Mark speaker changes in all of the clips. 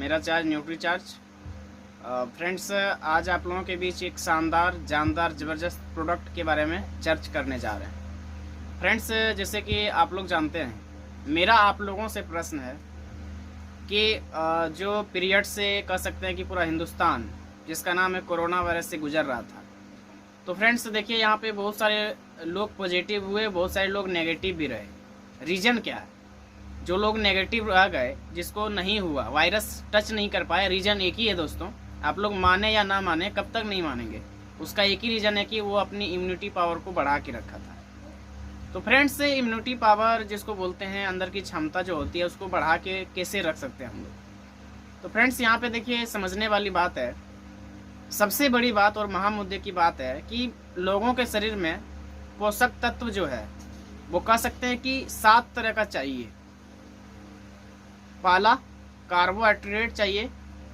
Speaker 1: मेरा charge nutri charge. Friends, आज आप लोगों के बीच एक शानदार, जानदार, ज़बरदस्त प्रोडक्ट के बारे में चर्च करने जा रहे हैं। फ्रेंड्स, जैसे कि आप लोग जानते हैं, मेरा आप लोगों से प्रश्न है कि जो पीरियड से कह सकते हैं कि पूरा हिंदुस्तान, जिसका नाम है कोरोना वायरस, से गुजर रहा था। तो फ्रेंड्स देखिए, यहाँ पे बहुत सारे लोग पॉजिटिव हुए, बहुत सारे लोग नेगेटिव भी रहे। रीज़न क्या है? जो लोग नेगेटिव रह गए, जिसको नहीं हुआ, वायरस टच नहीं कर पाए, रीज़न एक ही है दोस्तों। आप लोग माने या ना माने, कब तक नहीं मानेंगे, उसका एक ही रीज़न है कि वो अपनी इम्यूनिटी पावर को बढ़ा के रखा था। तो फ्रेंड्स, इम्यूनिटी पावर जिसको बोलते हैं, अंदर की क्षमता जो होती है, उसको बढ़ा के कैसे रख सकते हैं हम लोग? तो फ्रेंड्स, यहाँ पे देखिए, समझने वाली बात है, सबसे बड़ी बात और महामुद्दे की बात है कि लोगों के शरीर में पोषक तत्व जो है, वो कह सकते हैं कि 7 तरह का चाहिए। पहला कार्बोहाइड्रेट चाहिए,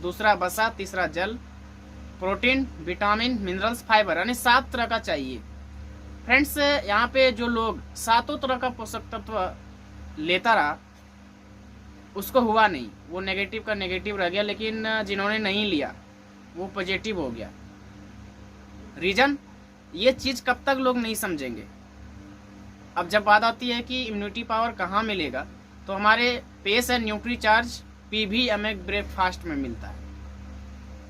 Speaker 1: दूसरा वसा, तीसरा जल, प्रोटीन, विटामिन, मिनरल्स, फाइबर, यानी 7 तरह का चाहिए। फ्रेंड्स, यहाँ पे जो लोग 7 तरह का पोषक तत्व लेता रहा, उसको हुआ नहीं, वो नेगेटिव का नेगेटिव रह गया। लेकिन जिन्होंने नहीं लिया, वो पॉजिटिव हो गया। रीजन, ये चीज़ कब तक लोग नहीं समझेंगे। अब जब बात आती है कि इम्यूनिटी पावर कहाँ मिलेगा, तो हमारे पेस है न्यूट्री चार्ज PVMF ब्रेकफास्ट में मिलता है।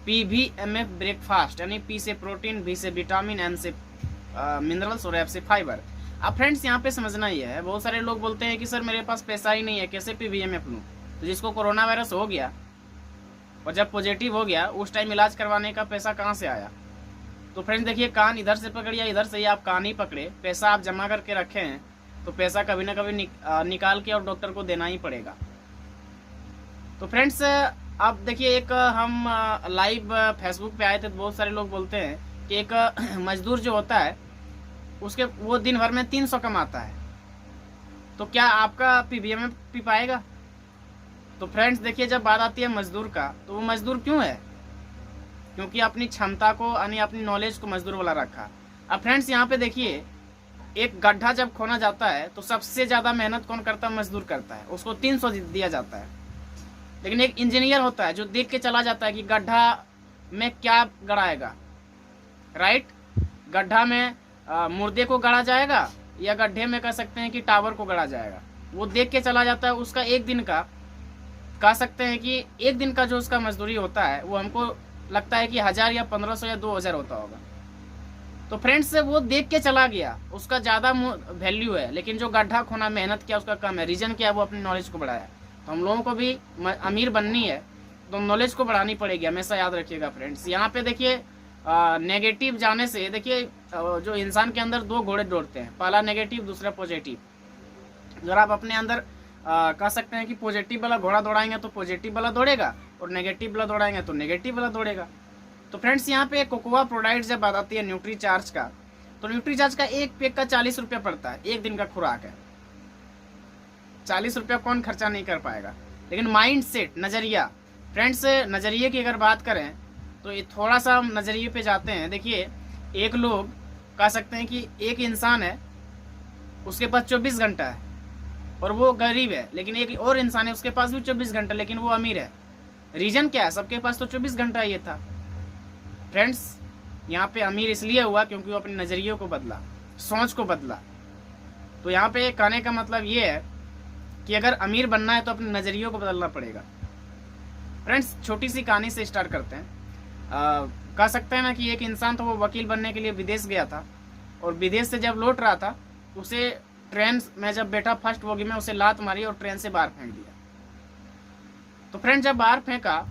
Speaker 1: PVMF ब्रेकफास्ट, यानी P से प्रोटीन, V से विटामिन, N से मिनरल्स और F से फाइबर। अब फ्रेंड्स, यहाँ पे समझना ये है, बहुत सारे लोग बोलते हैं कि सर मेरे पास पैसा ही नहीं है, कैसे PVMF लूँ? तो जिसको कोरोना वायरस हो गया और जब पॉजिटिव हो गया, उस टाइम इलाज करवाने का पैसा कहाँ से आया? तो फ्रेंड्स देखिए, कान इधर से पकड़िए, इधर से ही आप कान ही पकड़े, पैसा आप जमा करके रखे हैं, तो पैसा कभी ना कभी निकाल के और डॉक्टर को देना ही पड़ेगा। तो फ्रेंड्स, अब देखिए, एक हम लाइव फेसबुक पे आए थे, तो बहुत सारे लोग बोलते हैं कि एक मजदूर जो होता है, उसके वो दिन भर में 300 कमाता है, तो क्या आपका PVMF पी पाएगा? तो फ्रेंड्स देखिए, जब बात आती है मजदूर का, तो वो मजदूर क्यों है? क्योंकि अपनी क्षमता को, यानी अपनी नॉलेज को मजदूर वाला रखा। अब फ्रेंड्स, यहाँ पे देखिए, एक गड्ढा जब खोना जाता है, तो सबसे ज़्यादा मेहनत कौन करता है? मजदूर करता है, उसको 300 दिया जाता है। लेकिन एक इंजीनियर होता है जो देख के चला जाता है कि गड्ढा में क्या गड़ाएगा, राइट? गड्ढा में मुर्दे को गड़ा जाएगा, या गड्ढे में कह सकते हैं कि टावर को गड़ा जाएगा। वो देख के चला जाता है। उसका एक दिन का, कह सकते हैं कि एक दिन का जो उसका मजदूरी होता है, वो हमको लगता है कि 1000 या 1500 या 2000 होता होगा। तो फ्रेंड्स, वो देख के चला गया, उसका ज़्यादा वैल्यू है, लेकिन जो गड्ढा खोना, मेहनत किया, उसका कम है। रीज़न क्या है? वो अपनी नॉलेज को बढ़ाया। तो हम लोगों को भी अमीर बननी है, तो नॉलेज को बढ़ानी पड़ेगी, हमेशा याद रखिएगा फ्रेंड्स। यहाँ पे देखिए, नेगेटिव जाने से देखिए, जो इंसान के अंदर 2 घोड़े दौड़ते हैं, पहला नेगेटिव, दूसरा पॉजिटिव। अगर आप अपने अंदर कह सकते हैं कि पॉजिटिव वाला घोड़ा दौड़ाएंगे तो पॉजिटिव वाला दौड़ेगा, और नेगेटिव वाला दौड़ाएंगे तो नेगेटिव वाला दौड़ेगा। तो फ्रेंड्स, यहाँ पे कोकोआ प्रोडक्ट जब बात आती है न्यूट्री चार्ज का, तो न्यूट्री चार्ज का एक पैक का 40 रुपये पड़ता है, एक दिन का खुराक है। 40 रुपया कौन खर्चा नहीं कर पाएगा? लेकिन माइंड सेट, नज़रिया, फ्रेंड्स, नज़रिए की अगर बात करें, तो ये थोड़ा सा हम नज़रिए पे जाते हैं। देखिए, एक लोग कह सकते हैं कि एक इंसान है, उसके पास 24 घंटा है और वो गरीब है, लेकिन एक और इंसान है, उसके पास भी 24 घंटा, लेकिन वो अमीर है। रीज़न क्या है? सबके पास तो 24 घंटा ये था। फ्रेंड्स, यहाँ पे अमीर इसलिए हुआ क्योंकि वो अपने नज़रिए को बदला, सोच को बदला। तो यहाँ पे कहने का मतलब ये है कि अगर अमीर बनना है तो अपने नज़रियों को बदलना पड़ेगा। फ्रेंड्स, छोटी सी कहानी से स्टार्ट करते हैं। कह सकते हैं ना कि एक इंसान तो वो वकील बनने के लिए विदेश गया था, और विदेश से जब लौट रहा था, उसे ट्रेन में जब बैठा फर्स्ट बोगी में, उसे लात मारी और ट्रेन से बाहर फेंक दिया। तो फ्रेंड, जब बाहर फेंका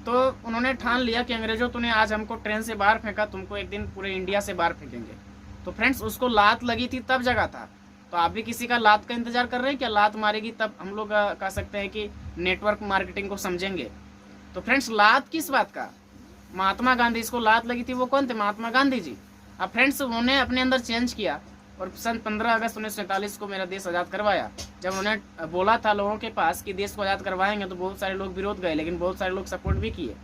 Speaker 1: तो उन्होंने ठान लिया कि अंग्रेजों, तूने आज हमको ट्रेन से बाहर फेंका, तुमको एक दिन पूरे इंडिया से बाहर फेंकेंगे। तो फ्रेंड्स, उसको लात लगी थी तब जगह था। तो आप भी किसी का लात का इंतजार कर रहे हैं क्या? लात मारेगी तब हम लोग कह सकते हैं कि नेटवर्क मार्केटिंग को समझेंगे। तो फ्रेंड्स, लात किस बात का? महात्मा गांधी, इसको लात लगी थी, वो कौन थे? महात्मा गांधी जी। अब फ्रेंड्स, उन्होंने अपने अंदर चेंज किया और सन 15 अगस्त 1947 को मेरा देश आज़ाद करवाया। जब उन्होंने बोला था लोगों के पास कि देश को आज़ाद करवाएंगे, तो बहुत सारे लोग विरोध गए, लेकिन बहुत सारे लोग सपोर्ट भी किए।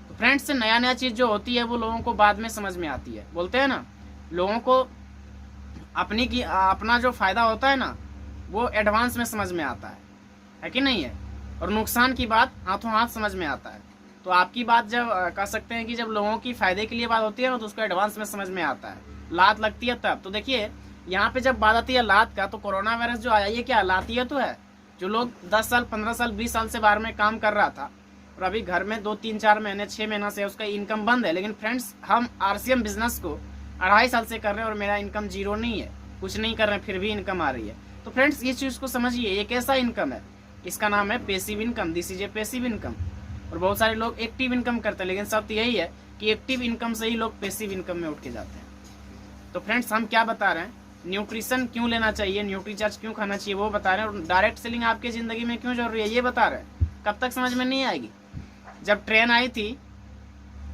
Speaker 1: तो फ्रेंड्स, नया नया चीज़ जो होती है, वो लोगों को बाद में समझ में आती है। बोलते हैं ना, लोगों को अपना जो फ़ायदा होता है ना, वो एडवांस में समझ में आता है कि नहीं है? और नुकसान की बात हाथों हाथ समझ में आता है। तो आपकी बात जब कह सकते हैं कि जब लोगों की फायदे के लिए बात होती है ना, तो उसको एडवांस में समझ में आता है। लात लगती है तब। तो देखिए यहाँ पे जब बात आती है लात का, तो कोरोना वायरस जो आया ये क्या लातिया तो है। जो लोग 10 साल 15 साल 20 साल से बाहर में काम कर रहा था और अभी घर में 2-3-4 महीने 6 महीना से उसका इनकम बंद है। लेकिन फ्रेंड्स हम RCM बिजनेस को 2.5 साल से कर रहे हैं और मेरा इनकम जीरो नहीं है, कुछ नहीं कर रहे हैं, फिर भी इनकम आ रही है। तो फ्रेंड्स इस चीज़ को समझिए, ये कैसा इनकम है, इसका नाम है passive income. This is a passive income. और बहुत सारे लोग एक्टिव इनकम करते हैं, लेकिन सत्य यही है कि एक्टिव इनकम से ही लोग पैसिव इनकम में उठ के जाते हैं। तो फ्रेंड्स हम क्या बता रहे हैं, न्यूट्रिशन क्यों लेना चाहिए, न्यूट्रीचार्ज क्यों खाना चाहिए वो बता रहे हैं, और डायरेक्ट सेलिंग आपकी ज़िंदगी में क्यों जरूरी है ये बता रहे हैं। कब तक समझ में नहीं आएगी। जब ट्रेन आई थी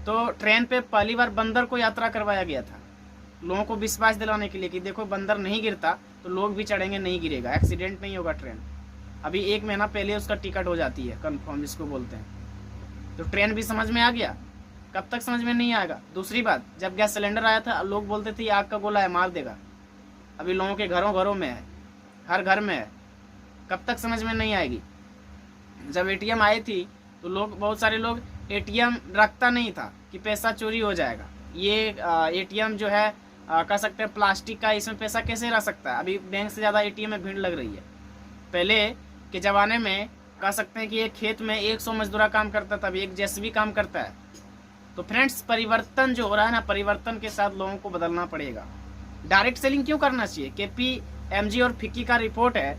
Speaker 1: तो ट्रेन पे पहली बार बंदर को यात्रा करवाया गया था, लोगों को विश्वास दिलाने के लिए कि देखो बंदर नहीं गिरता तो लोग भी चढ़ेंगे, नहीं गिरेगा, एक्सीडेंट नहीं होगा ट्रेन। अभी 1 महीना पहले उसका टिकट हो जाती है कंफर्म, जिसको बोलते हैं। तो ट्रेन भी समझ में आ गया। कब तक समझ में नहीं आएगा। दूसरी बात, जब गैस सिलेंडर आया था लोग बोलते थे आग का गोला है मार देगा, अभी लोगों के घरों घरों में है, हर घर में है। कब तक समझ में नहीं आएगी। जब ATM आई थी तो लोग, बहुत सारे लोग ATM रखता नहीं था कि पैसा चोरी हो जाएगा। ये ATM जो है कह सकते हैं प्लास्टिक का, इसमें पैसा कैसे रह सकता है। अभी बैंक से ज़्यादा ATM में भीड़ लग रही है। पहले के ज़माने में कह सकते हैं कि एक खेत में 100 मजदूरा काम करता था, अभी एक JCB काम करता है। तो फ्रेंड्स परिवर्तन जो हो रहा है ना, परिवर्तन के साथ लोगों को बदलना पड़ेगा। डायरेक्ट सेलिंग क्यों करना चाहिए। KPMG और FICCI का रिपोर्ट है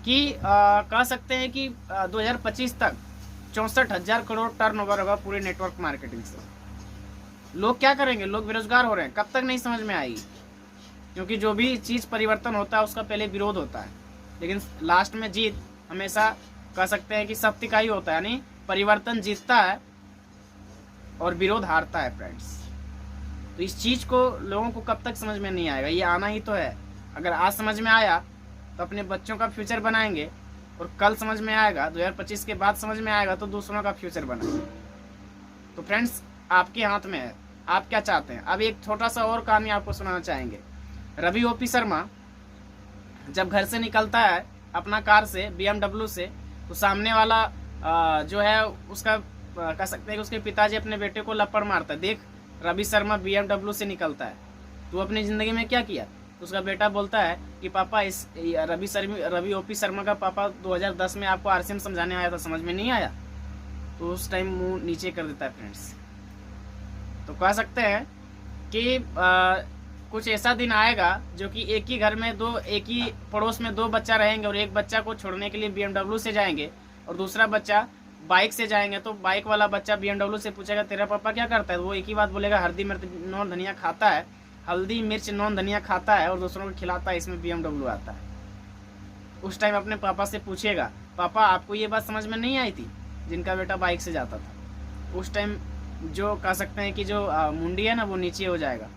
Speaker 1: कि कह सकते हैं कि 2025 तक 64,000 करोड़ टर्नओवर होगा पूरे नेटवर्क मार्केटिंग से। लोग क्या करेंगे, लोग बेरोजगार हो रहे हैं। कब तक नहीं समझ में आएगी, क्योंकि जो भी चीज़ परिवर्तन होता है उसका पहले विरोध होता है, लेकिन लास्ट में जीत हमेशा कह सकते हैं कि सत्य का ही होता है। यानी परिवर्तन जीतता है और विरोध हारता है फ्रेंड्स। तो इस चीज़ को लोगों को कब तक समझ में नहीं आएगा, ये आना ही तो है। अगर आज समझ में आया तो अपने बच्चों का फ्यूचर बनाएंगे, और कल समझ में आएगा, 2025 के बाद समझ में आएगा तो दूसरों का फ्यूचर बनाएंगे। तो फ्रेंड्स आपके हाथ में है, आप क्या चाहते हैं। अब एक छोटा सा और कहानी आपको सुनाना चाहेंगे। रवि OP शर्मा जब घर से निकलता है अपना कार से, BMW से, तो सामने वाला जो है उसका कह सकते हैं कि उसके पिताजी अपने बेटे को लपड़ मारता है। देख रवि शर्मा BMW से निकलता है, तो अपनी ज़िंदगी में क्या किया। तो उसका बेटा बोलता है कि पापा इस रवि OP शर्मा का पापा 2010 में आपको RCM समझाने आया था, समझ में नहीं आया। तो उस टाइम मुंह नीचे कर देता है फ्रेंड्स। तो कह सकते हैं कि कुछ ऐसा दिन आएगा जो कि एक ही घर में एक ही पड़ोस में 2 बच्चा रहेंगे, और एक बच्चा को छोड़ने के लिए BMW से जाएंगे और दूसरा बच्चा बाइक से जाएंगे। तो बाइक वाला बच्चा BMW से पूछेगा तेरा पापा क्या करता है, वो एक ही बात बोलेगा हल्दी मिर्च नॉन धनिया खाता है, हल्दी मिर्च नॉन धनिया खाता है और दूसरों को खिलाता है, इसमें BMW आता है। उस टाइम अपने पापा से पूछेगा पापा आपको ये बात समझ में नहीं आई थी, जिनका बेटा बाइक से जाता था। उस टाइम जो कह सकते हैं कि जो मुंडी है ना वो नीचे हो जाएगा।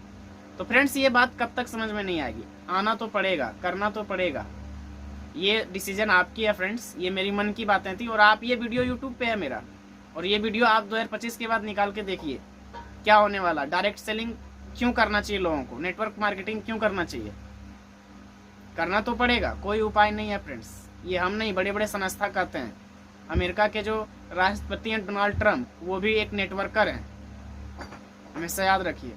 Speaker 1: तो फ्रेंड्स ये बात कब तक समझ में नहीं आएगी, आना तो पड़ेगा, करना तो पड़ेगा। ये डिसीजन आपकी है फ्रेंड्स, ये मेरी मन की बातें थी। और आप ये वीडियो यूट्यूब पे है मेरा, और ये वीडियो आप 2025 के बाद निकाल के देखिए क्या होने वाला। डायरेक्ट सेलिंग क्यों करना चाहिए लोगों को, नेटवर्क मार्केटिंग क्यों करना चाहिए, करना तो पड़ेगा, कोई उपाय नहीं है फ्रेंड्स। ये हम नहीं, बड़े बड़े संस्था कहते हैं। अमेरिका के जो राष्ट्रपति हैं डोनाल्ड ट्रंप, वो भी एक नेटवर्कर हैं, हमेशा याद रखिए।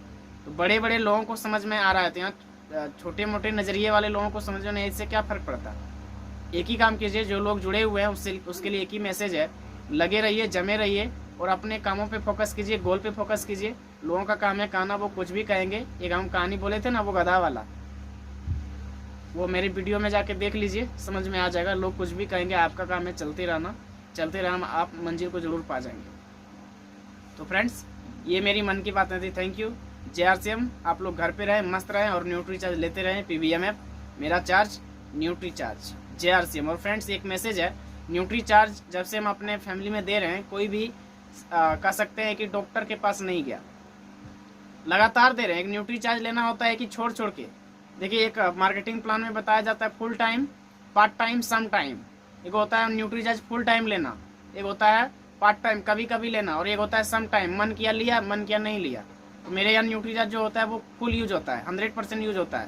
Speaker 1: तो बड़े बड़े लोगों को समझ में आ रहा है, तो यहाँ छोटे मोटे नज़रिए वाले लोगों को समझ में नहीं, इससे क्या फ़र्क पड़ता है। एक ही काम कीजिए, जो लोग जुड़े हुए हैं उसके लिए एक ही मैसेज है, लगे रहिए, जमे रहिए और अपने कामों पे फोकस कीजिए, गोल पे फोकस कीजिए। लोगों का काम है कहना, वो कुछ भी कहेंगे। एक हम कहानी बोले थे ना, वो गधा वाला, वो मेरी वीडियो में जाके देख लीजिए, समझ में आ जाएगा। लोग कुछ भी कहेंगे, आपका काम है चलते रहना, चलते रहना, आप मंजिल को जरूर पा जाएंगे। तो फ्रेंड्स ये मेरी मन की बातें थी। Thank you. JRCM आप लोग घर पे रहें, मस्त रहें और न्यूट्री चार्ज लेते रहें। PBMF मेरा चार्ज, न्यूट्री चार्ज, JRCM। और फ्रेंड्स एक मैसेज है, न्यूट्री चार्ज जब से हम अपने फैमिली में दे रहे हैं, कोई भी कह सकते हैं कि डॉक्टर के पास नहीं गया, लगातार दे रहे हैं। एक न्यूट्री चार्ज लेना होता है कि छोड़ छोड़ के। देखिए एक मार्केटिंग प्लान में बताया जाता है full time, part time, some time. एक होता है न्यूट्री चार्ज फुल टाइम लेना, एक होता है पार्ट टाइम कभी कभी लेना, और एक होता है सम टाइम, मन किया लिया, मन किया नहीं लिया। तो मेरे यहाँ न्यूट्री चार्ज जो होता है वो फुल यूज होता है, 100% यूज होता है।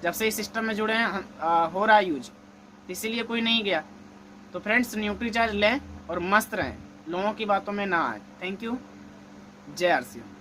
Speaker 1: जब से इस सिस्टम में जुड़े हैं हो रहा है यूज, इसीलिए कोई नहीं गया। तो फ्रेंड्स न्यूट्री चार्ज लें और मस्त रहें, लोगों की बातों में ना आए। Thank you. जय आरसीएम।